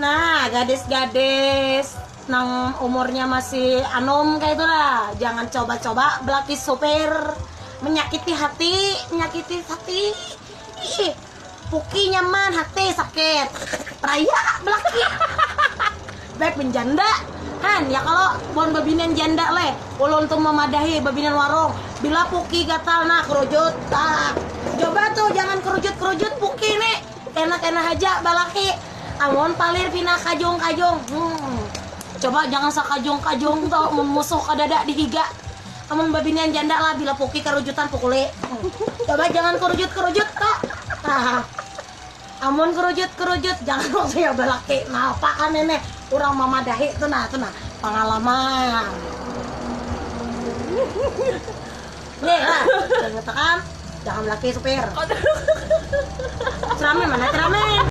Nah, gadis-gadis nang umurnya masih anom kayak itu lah, jangan coba-coba belaki sopir, menyakiti hati. Ih, puki nyaman, hati sakit. Raya belaki. Baik penjanda kan ya, kalau buan babinan janda leh ulun tuh memadahi babinan warung bila puki gatal nah kerujut coba tuh jangan kerujut puki nih enak aja balaki amun palir pina kajong coba jangan sakajong tuh memusuh ke dada di higa amun babinan janda lah bila puki kerujutan pukuli coba jangan kerujut tuh amun kerujut jangan waktu ya balaki nah apa kan nenek kurang memadahi tuh nah pengalaman nih lah jangan tekan jangan laki supir cerame mana cerame